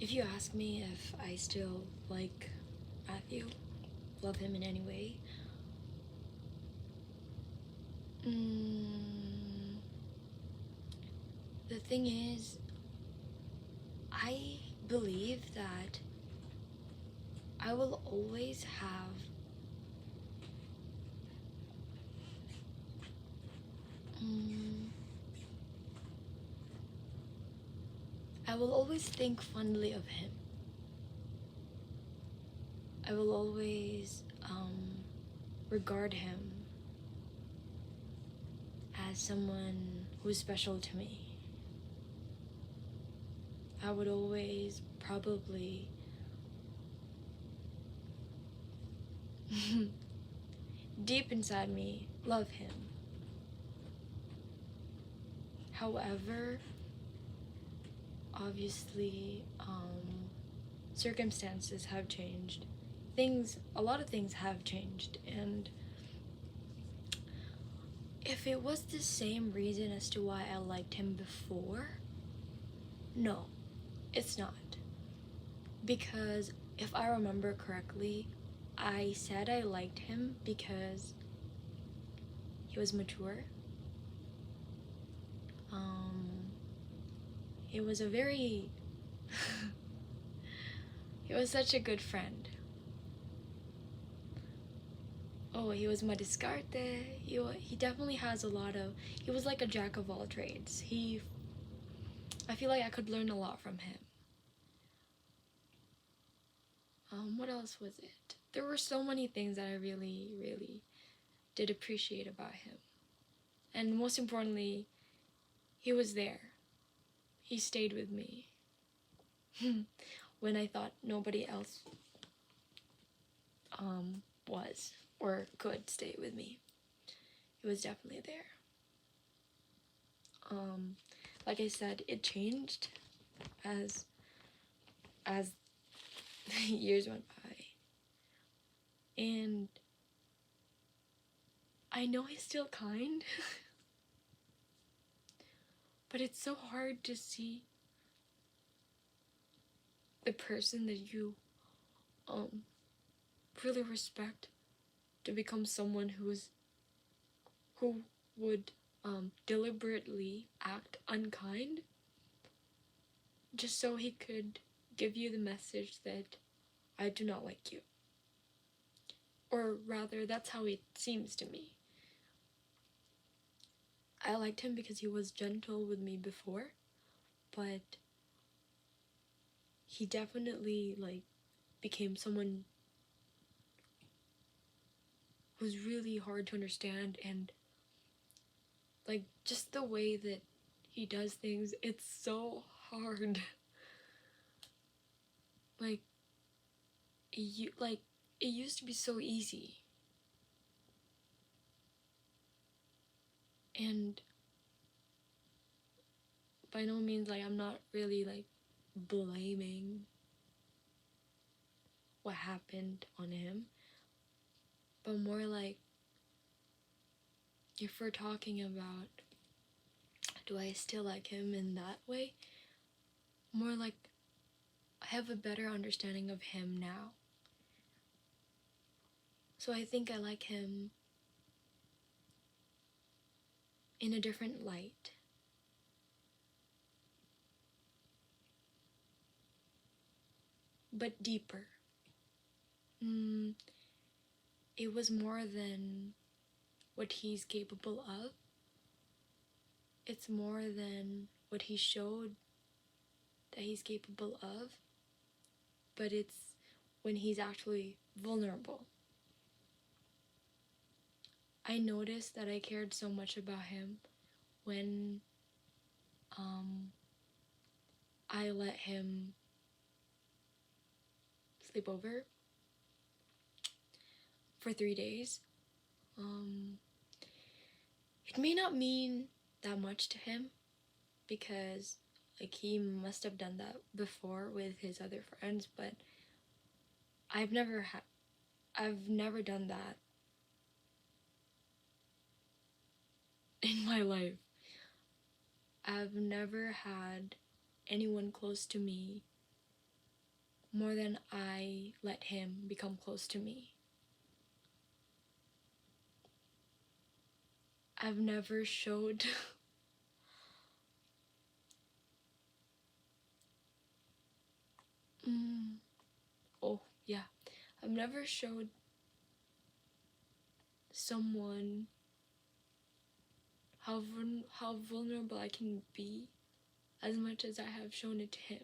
If you ask me if I still like Matthew, love him in any way, mm, the thing is, I believe that I will always have mm, I will always think fondly of him. I will always regard him as someone who's special to me. I would always probably deep inside me love him. However, obviously, circumstances have changed. A lot of things have changed, and if it was the same reason as to why I liked him before, no, it's not. Because if I remember correctly, I said I liked him because he was mature. He was a very he was such a good friend. Oh, he was my descarte. He definitely has a lot of. He was like a jack of all trades. I feel like I could learn a lot from him. What else was it? There were so many things that I really, really did appreciate about him. And most importantly, he was there. He stayed with me when I thought nobody else was or could stay with me. He was definitely there. Like I said, it changed as years went by. And I know he's still kind, but it's so hard to see the person that you really respect to become someone who would deliberately act unkind just so he could give you the message that I do not like you. Or rather, that's how it seems to me. I liked him because he was gentle with me before, but he definitely became someone who's really hard to understand, and just the way that he does things, it's so hard. It used to be so easy. And by no means I'm not really blaming what happened on him, but more if we're talking about do I still like him in that way, more I have a better understanding of him now. So I think I like him in a different light. But deeper. It was more than what he's capable of. It's more than what he showed that he's capable of, but it's when he's actually vulnerable. I noticed that I cared so much about him when I let him sleep over for 3 days. It may not mean that much to him because he must have done that before with his other friends, but I've never done that in my life. I've never had anyone close to me more than I let him become close to me. I've never showed oh yeah, I've never showed someone how vulnerable I can be as much as I have shown it to him.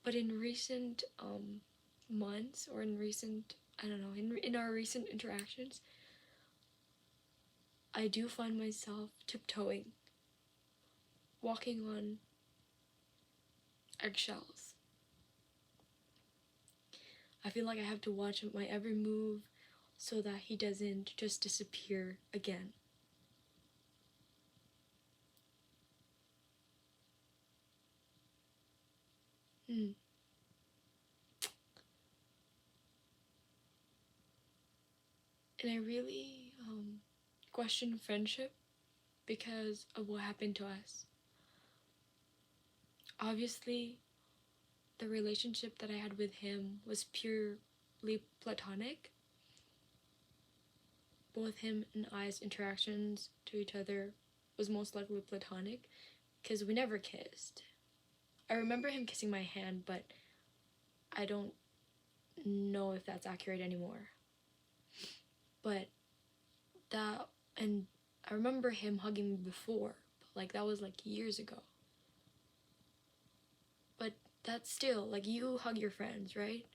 But in recent months, or in recent, I don't know, in our recent interactions, I do find myself tiptoeing, walking on eggshells. I feel like I have to watch my every move so that he doesn't just disappear again. And I really question friendship because of what happened to us. Obviously, the relationship that I had with him was purely platonic. Both him and I's interactions to each other was most likely platonic because we never kissed. I remember him kissing my hand, but I don't know if that's accurate anymore. But that, and I remember him hugging me before, but like that was like years ago. But that's still, like, you hug your friends, right?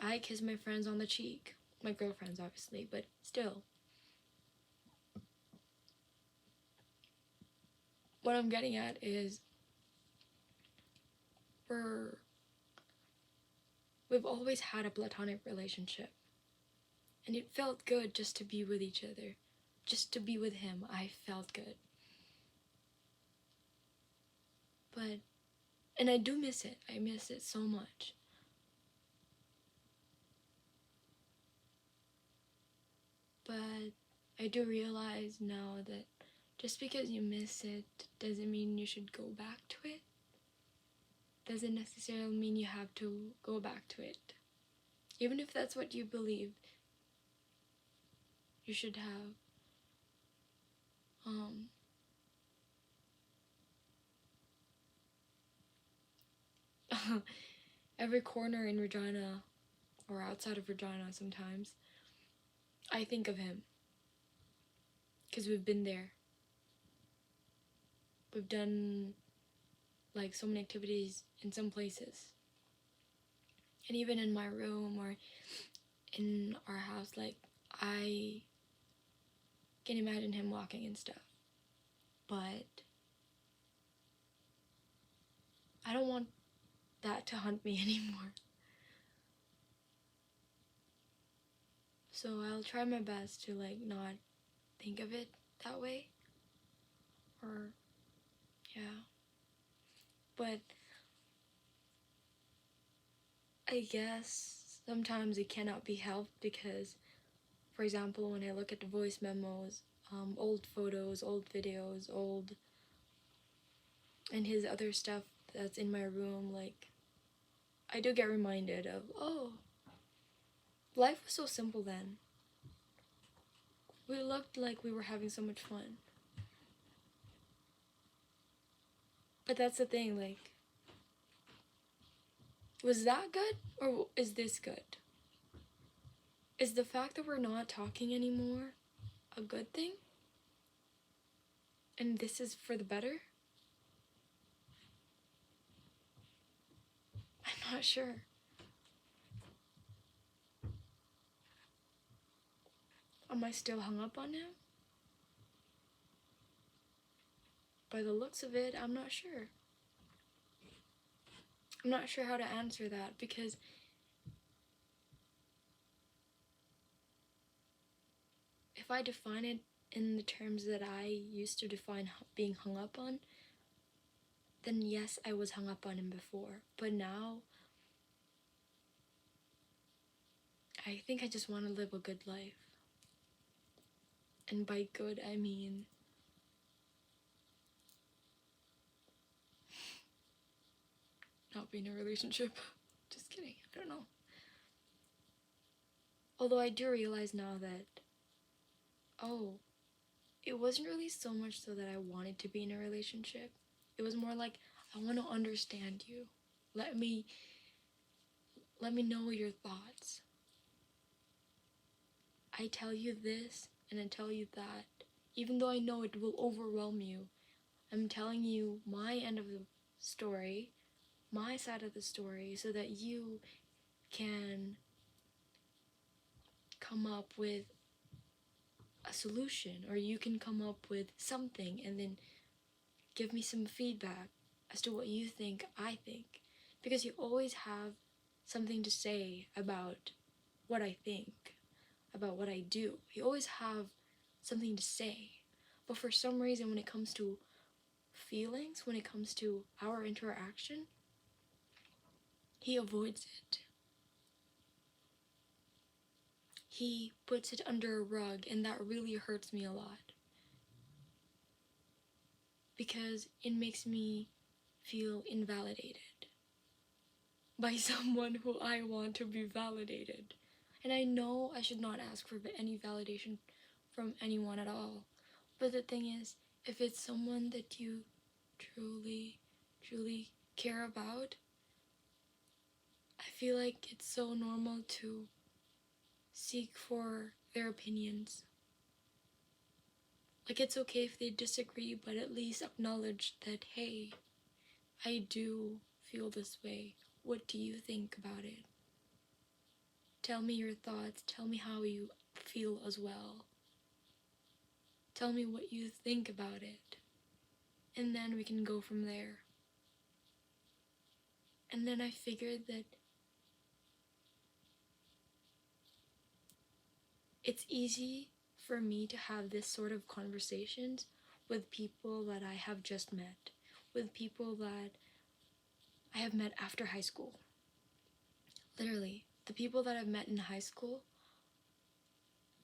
I kiss my friends on the cheek. My girlfriends, obviously, but still. What I'm getting at is we've always had a platonic relationship. And it felt good just to be with each other. Just to be with him, I felt good. But, and I do miss it. I miss it so much. But I do realize now that just because you miss it doesn't mean you should go back to it. Doesn't necessarily mean you have to go back to it. Even if that's what you believe, you should have every corner in Regina, or outside of Regina sometimes, I think of him. Because we've been there. We've done like so many activities in some places. And even in my room or in our house, like, I can imagine him walking and stuff. But I don't want that to haunt me anymore. So I'll try my best to like not think of it that way. Or yeah. But I guess sometimes it cannot be helped because, for example, when I look at the voice memos, old photos, old videos, and his other stuff that's in my room, like, I do get reminded of, oh, life was so simple then. We looked like we were having so much fun. But that's the thing, like, was that good or is this good? Is the fact that we're not talking anymore a good thing? And this is for the better? I'm not sure. Am I still hung up on him? By the looks of it, I'm not sure. I'm not sure how to answer that because if I define it in the terms that I used to define being hung up on, then yes, I was hung up on him before. But now, I think I just want to live a good life. And by good, I mean be in a relationship. Just kidding. I don't know. Although I do realize now that, oh, it wasn't really so much so that I wanted to be in a relationship. It was more like, I want to understand you. Let me know your thoughts. I tell you this and I tell you that. Even though I know it will overwhelm you, I'm telling you my end of the story, my side of the story, so that you can come up with a solution, or you can come up with something and then give me some feedback as to what you think I think. Because you always have something to say about what I think, about what I do. You always have something to say. But for some reason, when it comes to feelings, when it comes to our interaction, he avoids it. He puts it under a rug, and that really hurts me a lot. Because it makes me feel invalidated by someone who I want to be validated. And I know I should not ask for any validation from anyone at all. But the thing is, if it's someone that you truly, truly care about, I feel like it's so normal to seek for their opinions. Like, it's okay if they disagree, but at least acknowledge that, hey, I do feel this way. What do you think about it? Tell me your thoughts. Tell me how you feel as well. Tell me what you think about it. And then we can go from there. And then I figured that it's easy for me to have this sort of conversations with people that I have just met, with people that I have met after high school. Literally, the people that I've met in high school,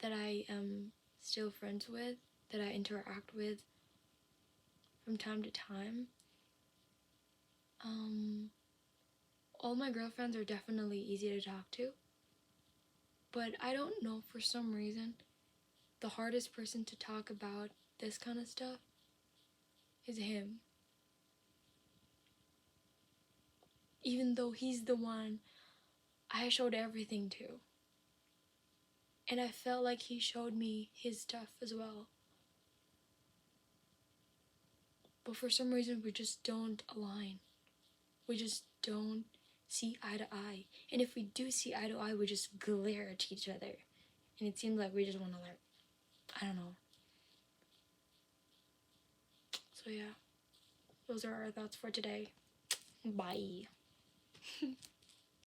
that I am still friends with, that I interact with from time to time, all my girlfriends are definitely easy to talk to. But I don't know, for some reason, the hardest person to talk about this kind of stuff is him. Even though he's the one I showed everything to. And I felt like he showed me his stuff as well. But for some reason, we just don't align. We just don't see eye to eye. And if we do see eye to eye, we just glare at each other. And it seems like we just want to, like, I don't know. So yeah, those are our thoughts for today. Bye.